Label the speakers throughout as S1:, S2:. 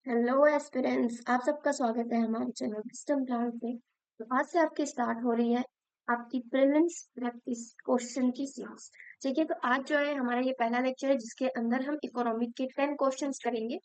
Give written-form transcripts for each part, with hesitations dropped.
S1: Hello aspirants, आप सबका स्वागत है हमारे चैनल सिस्टम क्लास पे। तो आज से आपकी स्टार्ट हो रही है आपकी प्रीलिम्स प्रैक्टिस क्वेश्चन की सीरीज। ठीक है, तो आज जो है हमारा ये पहला लेक्चर है जिसके अंदर हम इकोनॉमिक के 10 क्वेश्चंस करेंगे।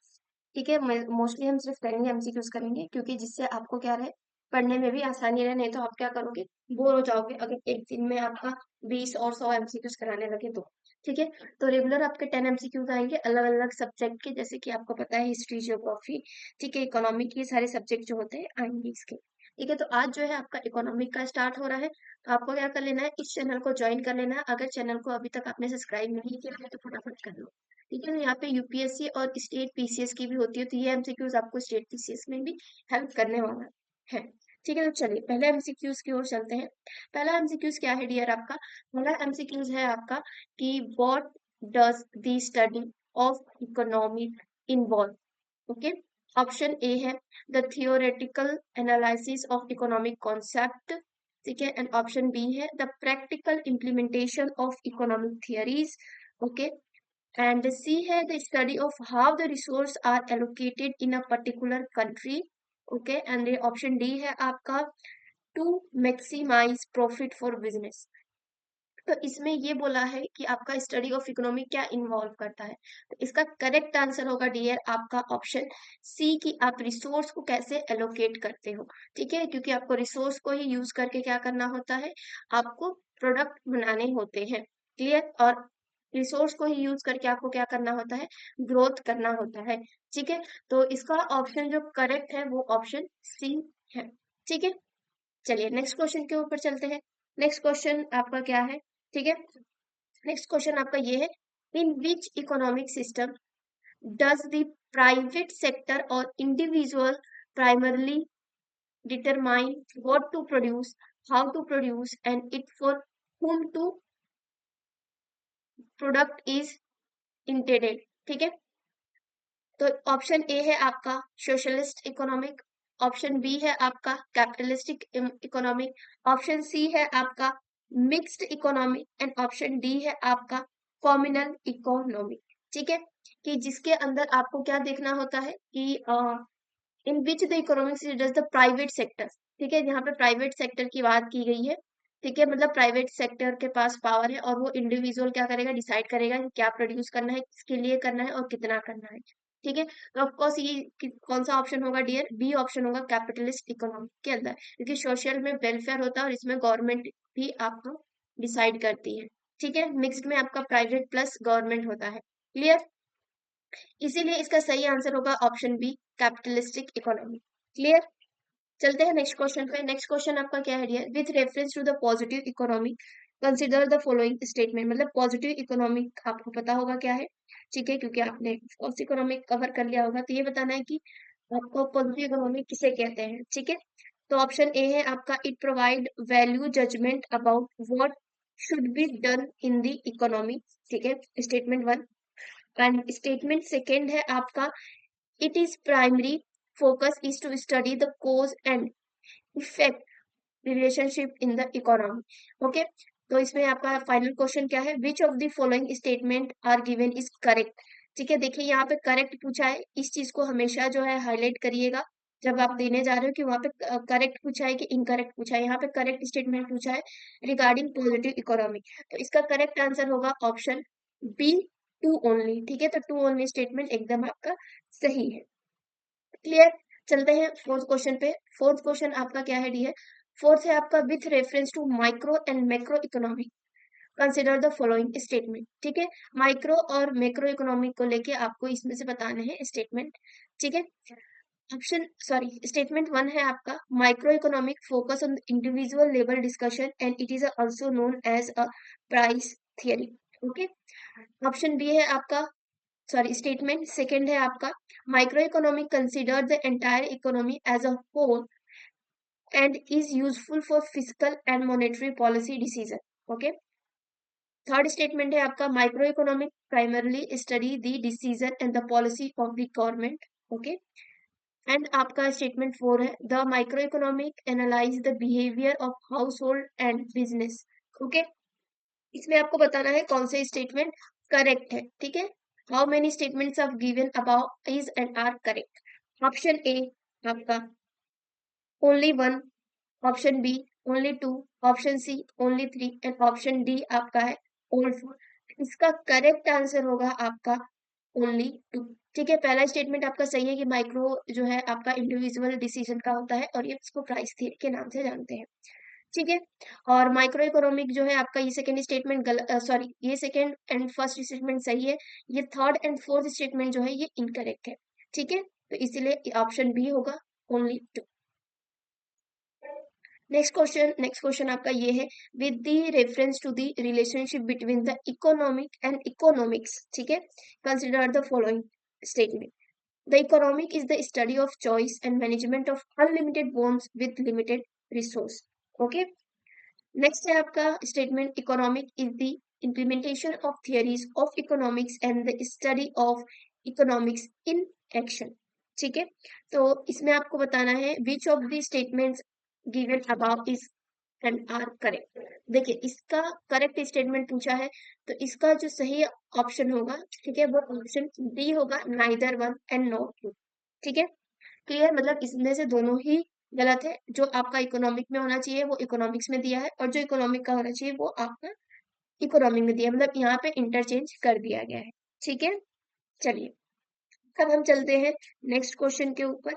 S1: ठीक है, मोस्टली हम सिर्फ करेंगे एमसीक्यूज करेंगे, क्योंकि जिससे आपको क्या रहे, पढ़ने में भी आसानी रहे। नहीं तो आप क्या करोगे, बोर हो जाओगे अगर एक दिन में आपका 20 और 100 एमसीक्यूज कराने लगे तो। ठीक है, तो रेगुलर आपके 10 एमसीक्यूज आएंगे अलग अलग सब्जेक्ट के, जैसे कि आपको पता है हिस्ट्री, जियोग्राफी, ठीक है, इकोनॉमिक, ये सारे सब्जेक्ट जो होते हैं आएंगे इसके। ठीक है, तो आज जो है आपका इकोनॉमिक का स्टार्ट हो रहा है। तो आपको क्या कर लेना है, इस चैनल को ज्वाइन कर लेना है। अगर चैनल को अभी तक आपने सब्सक्राइब नहीं किया है तो फटाफट कर लो। ठीक है, तो यहाँ पे यूपीएससी और स्टेट पीसीएस की भी होती है, तो ये एमसीक्यूज आपको स्टेट पीसीएस में भी हेल्प करने वाला है। ठीक है, तो चलिए पहले एमसीक्यूज की ओर चलते हैं। पहला एमसीक्यूज क्या है डियर आपका? पहला एमसीक्यूज है आपका कि what does the study of economic involve. Okay, option A है the theoretical analysis of economic concept. ठीक है, एंड ऑप्शन बी है the practical implementation of economic theories. Okay, and C है the study of how the resources are allocated in a particular country. Okay, and the option D है आपका to maximize profit for business। तो इसमें ये बोला है कि आपका स्टडी ऑफ इकोनॉमी क्या इन्वॉल्व करता है। तो इसका करेक्ट आंसर होगा डियर आपका ऑप्शन सी, कि आप रिसोर्स को कैसे एलोकेट करते हो। ठीक है, क्योंकि आपको रिसोर्स को ही यूज करके क्या करना होता है, आपको प्रोडक्ट बनाने होते हैं। क्लियर? और रिसोर्स को ही यूज करके आपको क्या करना होता है, ग्रोथ करना होता है। ठीक है, तो इसका ऑप्शन जो करेक्ट है वो ऑप्शन सी है। ठीक है, चलिए नेक्स्ट क्वेश्चन के ऊपर चलते हैं। नेक्स्ट क्वेश्चन आपका क्या है? ठीक है, नेक्स्ट क्वेश्चन आपका ये है, in which economic system does the private sector और individual primarily determine what to produce, how to produce and it for whom to product is intended. ठीक है, तो ऑप्शन ए है आपका सोशलिस्ट इकोनॉमिक, ऑप्शन बी है आपका capitalistic economic, option C है आपका mixed economic, and option D है आपका कॉम्युनल इकोनॉमिक। ठीक है, कि जिसके अंदर आपको क्या देखना होता है कि in which the economic does the private sector. ठीक है, यहाँ पे प्राइवेट सेक्टर की बात की गई है। ठीक है, मतलब प्राइवेट सेक्टर के पास पावर है और वो इंडिविजुअल क्या करेगा, डिसाइड करेगा कि क्या प्रोड्यूस करना है, किसके लिए करना है और कितना करना है। ठीक है, तो ऑफकोर्स ये कौन सा ऑप्शन होगा डियर? बी ऑप्शन होगा, कैपिटलिस्ट इकोनॉमी के अंदर, क्योंकि सोशल में वेलफेयर होता है और इसमें गवर्नमेंट भी आपको डिसाइड करती है। ठीक है, मिक्स्ड में आपका प्राइवेट प्लस गवर्नमेंट होता है। क्लियर? इसीलिए इसका सही आंसर होगा option B, capitalistic economy. Clear? चलते हैं नेक्स्ट क्वेश्चन पे। नेक्स्ट क्वेश्चन आपका क्या है dear? With reference to the positive economy consider the following statement. मतलब पॉजिटिव इकोनॉमिक आपको पता होगा क्या है। ठीक है, क्योंकि आपने इकोनॉमिक कवर कर लिया होगा, तो ये बताना है कि आपको पॉजिटिव इकोनॉमिक किसे कहते हैं। ठीक है, तो ऑप्शन ए है आपका it provide value judgement about what should be done in the economy. ठीक है, statement one. And statement second है आपका it is primary focus is to study the cause and effect relationship in the economy। okay, तो इसमें आपका final question क्या है? Which of the following statement are given is correct. ठीक है, देखिए यहाँ पे करेक्ट पूछा है, इस चीज को हमेशा जो है हाईलाइट करिएगा जब आप देने जा रहे हो, कि वहां पे करेक्ट पूछा है कि इनकरेक्ट पूछा है। यहाँ पे करेक्ट स्टेटमेंट पूछा है रिगार्डिंग पॉजिटिव इकोनॉमी, तो इसका करेक्ट आंसर होगा ऑप्शन बी, टू ओनली। ठीक है, तो टू ओनली स्टेटमेंट एकदम आपका सही है। क्लियर? चलते हैं फोर्थ क्वेश्चन पे। फोर्थ क्वेश्चन आपका क्या है डियर? फोर्थ है आपका with reference to micro and macro economy consider the following statement. ठीक है, माइक्रो और मैक्रो इकोनॉमी को लेके आपको इसमें से बताने हैं स्टेटमेंट। ठीक है, ऑप्शन सॉरी स्टेटमेंट वन है आपका micro economic focus on individual level discussion and it is also known as a price theory. Okay, option B है आपका सॉरी स्टेटमेंट सेकंड है आपका micro economy consider the entire economy as a whole and is useful for physical and monetary policy decision. Okay, third statement है आपका micro economic primarily study the decision and the policy of the government. Okay, and आपका statement four है the micro economic analyse the behaviour of house hold and business. Okay, इसमें आपको बताना है कौन से स्टेटमेंट करेक्ट है। ठीक है, how many statements of given about is and are correct. Option A आपका only one, option B only two, option C only three and option D आपका है ओनली फोर। इसका करेक्ट आंसर होगा आपका only to. ठीक है, पहला statement आपका सही है कि माइक्रो जो है आपका इंडिविजुअल डिसीजन का होता है और ये इसको प्राइस थ्योरी के नाम से जानते हैं। ठीक है, और माइक्रो इकोनॉमिक जो है आपका ये सेकंड स्टेटमेंट सॉरी, ये सेकंड एंड फर्स्ट स्टेटमेंट सही है, ये थर्ड एंड फोर्थ स्टेटमेंट जो है ये इनकरेक्ट है। ठीक है, तो इसीलिए ऑप्शन बी होगा ओनली टू। नेक्स्ट क्वेश्चन आपका ये है, with the reference to the relationship between the economic and economics. ठीक है, consider the following statement. The economic is the study of choice and management of unlimited bones with limited resource. Okay, next है आपका statement, economic is the implementation of theories of economics and the study of economics in action। ठीक है, तो इसमें आपको बताना है which of the statements given above is and are correct। देखिए, इसका करेक्ट स्टेटमेंट पूछा है, तो इसका जो सही ऑप्शन होगा, ठीक है, वो ऑप्शन डी होगा, neither one and not two. ठीक है, क्लियर, मतलब इसमें से दोनों ही गलत है। जो आपका इकोनॉमिक में होना चाहिए वो इकोनॉमिक्स में दिया है, और जो इकोनॉमिक का होना चाहिए वो आपका इकोनॉमिक में दिया है, मतलब यहाँ पे इंटरचेंज कर दिया गया है। ठीक है, चलिए अब हम चलते हैं नेक्स्ट क्वेश्चन के ऊपर।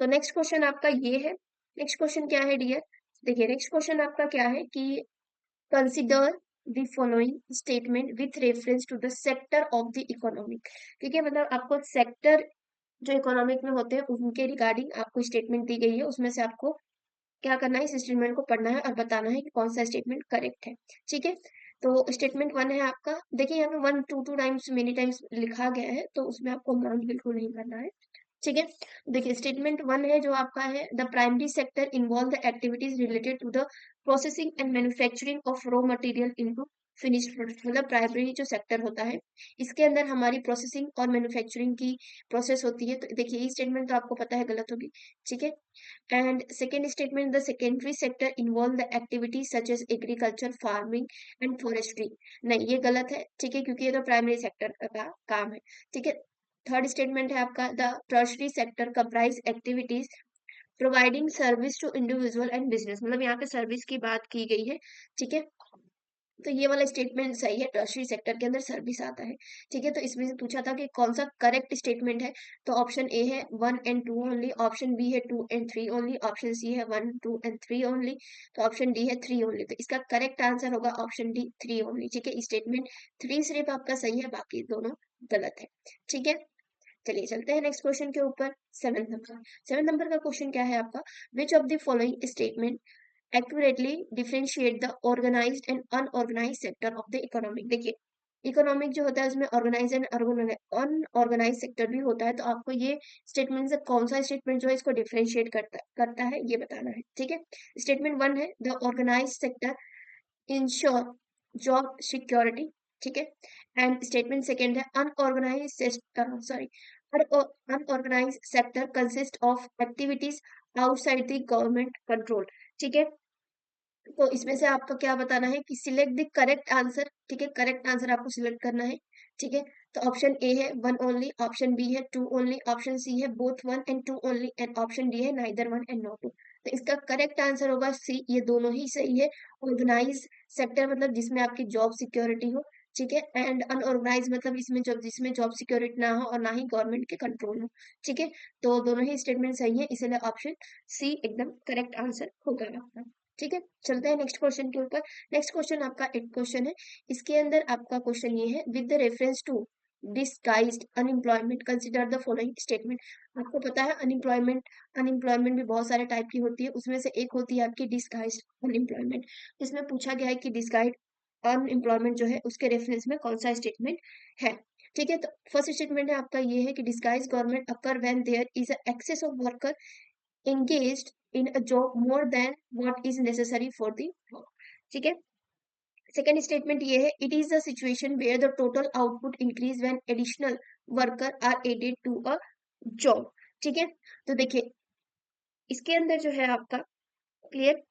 S1: तो नेक्स्ट क्वेश्चन आपका ये है, नेक्स्ट क्वेश्चन क्या है डियर, देखिए नेक्स्ट क्वेश्चन आपका क्या है कि consider the following statement with reference to the sector of the economic. ठीक है, मतलब आपको सेक्टर जो इकोनॉमिक में होते हैं उनके रिगार्डिंग आपको स्टेटमेंट दी गई है, उसमें से आपको क्या करना है, इस स्टेटमेंट को पढ़ना है और बताना है कि कौन सा स्टेटमेंट करेक्ट है। ठीक है, तो स्टेटमेंट वन है आपका, देखिए यहाँ पे one two times many times लिखा गया है, तो उसमें आपको माउंट बिल्कुल नहीं करना है। ठीक है, देखिए स्टेटमेंट वन है जो आपका है, the primary sector involve the activities related to the processing and manufacturing of raw material into finished product. मतलब प्राइमरी जो सेक्टर होता है इसके अंदर हमारी प्रोसेसिंग और मैन्युफैक्चरिंग की प्रोसेस होती है। तो देखिए ये स्टेटमेंट तो आपको पता है गलत होगी। ठीक है, and second statement, the secondary sector involve the activities such as agriculture, farming and forestry। नहीं, ये गलत है। ठीक है, क्योंकि ये तो प्राइमरी सेक्टर का काम है। ठीक है, थर्ड स्टेटमेंट है आपका, the tertiary sector comprise activities providing service to individual and business. मतलब यहाँ पे सर्विस की बात की गई है। ठीक है, तो ये वाला स्टेटमेंट सही है, टर्शरी सेक्टर के अंदर सर्विस आता है। ठीक है, तो इसमें से पूछा था कि कौन सा करेक्ट स्टेटमेंट है, तो ऑप्शन ए है one and two only, option B है two and three only, option C है one two and three only, तो ऑप्शन डी है थ्री ओनली। तो इसका करेक्ट आंसर होगा ऑप्शन डी, थ्री ओनली। ठीक है, स्टेटमेंट थ्री सिर्फ आपका सही है, बाकी दोनों गलत है। ठीक है, चलिए चलते हैं नेक्स्ट क्वेश्चन के ऊपर। सेवन नंबर का क्वेश्चन क्या है आपका, विच of the following statement accurately differentiate the organized and unorganized sector of the economic। देखिए इकोनॉमिक जो होता है उसमें ऑर्गेनाइज एंड अनऑर्गेनाइज सेक्टर भी होता है, तो आपको ये स्टेटमेंट से कौन सा स्टेटमेंट जो है इसको डिफरेंशिएट करता है ये बताना है। ठीक है, स्टेटमेंट वन है, the organize sector ensure job security. ठीक है, एंड स्टेटमेंट सेकेंड है, unorganize sector consist of activities outside the government control. ठीक है, तो इसमें से आपको क्या बताना है कि सिलेक्ट द करेक्ट आंसर। ठीक है, करेक्ट आंसर आपको सिलेक्ट करना है। ठीक है, तो ऑप्शन ए है वन ओनली, ऑप्शन बी है टू ओनली, ऑप्शन सी है both one and two only and option D है neither one and not two. तो इसका करेक्ट आंसर होगा सी, ये दोनों ही सही है। ऑर्गेनाइज सेक्टर मतलब जिसमें आपकी जॉब सिक्योरिटी हो। ठीक है, एंड अनऑर्गेनाइज मतलब इसमें जॉब जिसमें जॉब सिक्योरिटी ना हो और ना ही गवर्नमेंट के कंट्रोल हो। ठीक है, तो दोनों ही स्टेटमेंट सही है, इसलिए ऑप्शन सी एकदम करेक्ट आंसर होगा आपका। ठीक है, चलते हैं नेक्स्ट क्वेश्चन के ऊपर। नेक्स्ट क्वेश्चन आपका एक क्वेश्चन है, इसके अंदर आपका क्वेश्चन ये है, with the reference to disguised unemployment consider the following statement. आपको पता है अनएम्प्लॉयमेंट अनएम्प्लॉयमेंट भी बहुत सारे टाइप की होती है, उसमें से एक होती है आपकी डिस्गाइज्ड अनएम्प्लॉयमेंट। इसमें पूछा गया है कि डिस्गाइज्ड अनएम्प्लॉयमेंट जो है उसके रेफरेंस में कौन सा स्टेटमेंट है। ठीक है, तो फर्स्ट स्टेटमेंट है आपका ये है कि disguise government occur when there is a excess of worker engaged in a job more than what is necessary for the work। ठीक है, सेकेंड स्टेटमेंट ये है, it is the situation where the total output increase when additional worker are added to a job. ठीक है, तो देखिए इसके अंदर जो है आपका clear,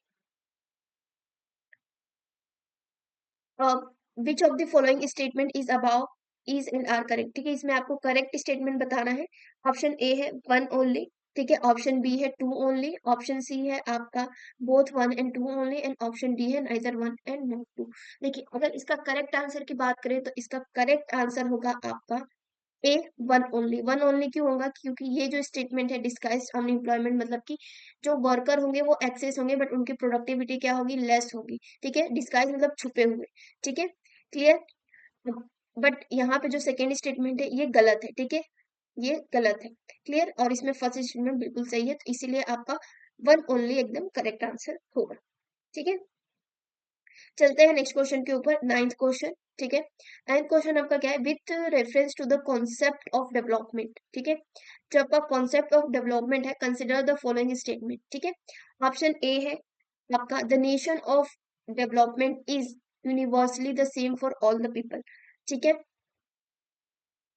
S1: which of the following statement is about is and are correct, ठीक है। इसमें आपको करेक्ट स्टेटमेंट बताना है। ऑप्शन ए है वन ओनली, ठीक है। ऑप्शन बी है टू ओनली, ऑप्शन सी है आपका both one and two only, and option D है neither one and not two. देखिए, अगर इसका करेक्ट आंसर की बात करें तो इसका करेक्ट आंसर होगा आपका ए वन ओनली। वन ओनली क्यों होगा? क्योंकि ये जो स्टेटमेंट है डिस्गाइज्ड अनएम्प्लॉयमेंट, मतलब कि जो वर्कर होंगे वो एक्सेस होंगे बट उनकी प्रोडक्टिविटी क्या होगी? लेस होगी, ठीक है। डिस्गाइज मतलब छुपे हुए, ठीक है, क्लियर। बट यहाँ पे जो सेकेंड स्टेटमेंट है ये गलत है, ठीक है, ये गलत है, क्लियर। और इसमें फर्स्ट स्टेटमेंट बिल्कुल सही है, तो इसीलिए आपका वन ओनली एकदम करेक्ट आंसर होगा, ठीक है। चलते हैं नेक्स्ट क्वेश्चन के ऊपर, नाइन्थ क्वेश्चन, ठीक है। नाइन्थ क्वेश्चन आपका क्या है? With reference to the concept of development, ठीक है। जो आपका कॉन्सेप्ट ऑफ डेवलपमेंट है, कंसिडर द फॉलोइंग स्टेटमेंट, ठीक है। ऑप्शन ए है आपका the nation of development is universally the same for all the people, ठीक है।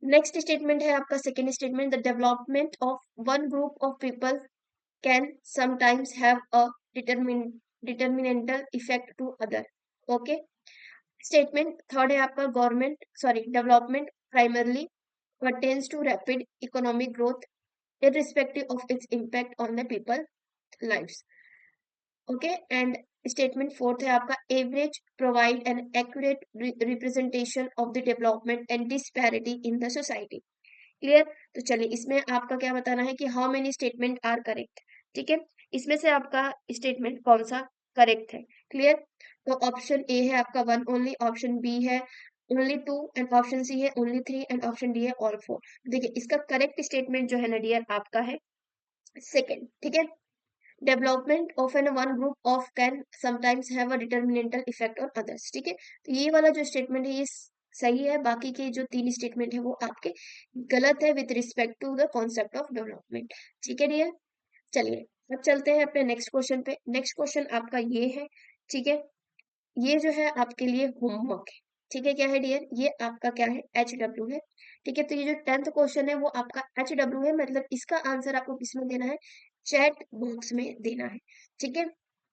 S1: नेक्स्ट स्टेटमेंट है आपका second statement, the development of one group of people can sometimes have a detrimental effect to other, okay. Statement third है आपका development primarily pertains to rapid economic growth irrespective of its impact on the people lives, okay। and statement fourth है आपका average provide an accurate representation of the development and disparity in the society, clear. तो चलिए, इसमें आपका क्या बताना है कि how many statement are correct, ठीक है। इसमें से आपका स्टेटमेंट कौन सा करेक्ट है, क्लियर। तो ऑप्शन ए है आपका वन ओनली, ऑप्शन बी है only two, and option C है only three, and option D है ऑल फोर। देखिए, इसका करेक्ट स्टेटमेंट जो है ना डियर आपका है सेकेंड, ठीक है। Development of an one group of can sometimes have a detrimental effect on others, ठीक है। तो ये वाला जो स्टेटमेंट है ये सही है, बाकी के जो तीन स्टेटमेंट है वो आपके गलत है with respect to the concept of development, ठीक है डियर। चलिए, अब चलते हैं अपने नेक्स्ट क्वेश्चन पे। नेक्स्ट क्वेश्चन आपका ये है, ठीक है। ये जो है आपके लिए होमवर्क है, ठीक है। क्या है डियर? ये आपका क्या है? HW है, ठीक है। तो ये जो 10th क्वेश्चन है वो आपका HW है, मतलब इसका आंसर आपको किसमें देना है? चैट बॉक्स में देना है, ठीक है,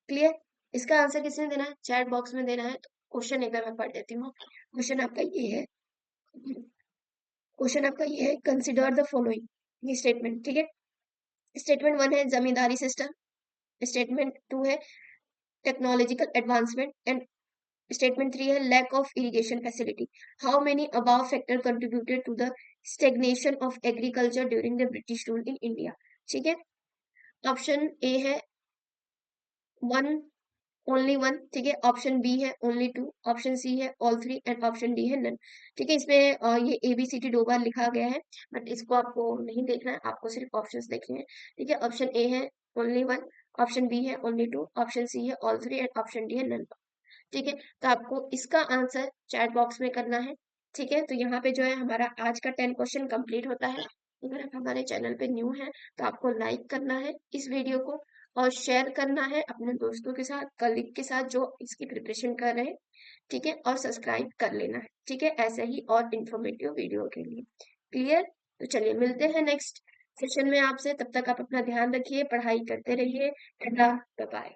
S1: क्लियर। इसका आंसर किसमें देना है? चैट बॉक्स में देना है। तो क्वेश्चन एक बार मैं पढ़ देती हूँ। क्वेश्चन आपका ये है, क्वेश्चन आपका ये है, कंसिडर द फॉलोइंग ये स्टेटमेंट, ठीक है। स्टेटमेंट वन है जमींदारी सिस्टम, स्टेटमेंट टू है technological advancement, and statement three है lack of irrigation facility. How many above factor contributed to the stagnation of agriculture during the British rule in India, ठीक है। Option A है one only one, ठीक है। Option B है only two, option C है all three, and option D है none, ठीक है। इसमें ये ABCD दो बार लिखा गया है, बट इसको आपको नहीं देखना है, आपको सिर्फ ऑप्शंस देखने हैं, ठीक है। ऑप्शन ए है ओनली वन, ऑप्शन बी है ओनली टू, ऑप्शन सी है all three, and option D है नन, ठीक है। तो आपको इसका आंसर चैट बॉक्स में करना है, ठीक है। तो यहाँ पे जो है हमारा आज का 10 क्वेश्चन कंप्लीट होता है। अगर आप हमारे चैनल पे न्यू हैं तो आपको लाइक करना है इस वीडियो को, और शेयर करना है अपने दोस्तों के साथ, कलीग के साथ जो इसकी प्रिपरेशन कर रहे हैं, ठीक है। और सब्सक्राइब कर लेना है, ठीक है, ऐसे ही और इन्फॉर्मेटिव वीडियो के लिए, क्लियर। तो चलिए, मिलते हैं नेक्स्ट सेशन में आपसे, तब तक आप अपना ध्यान रखिए, पढ़ाई करते रहिए। Tata, bye bye.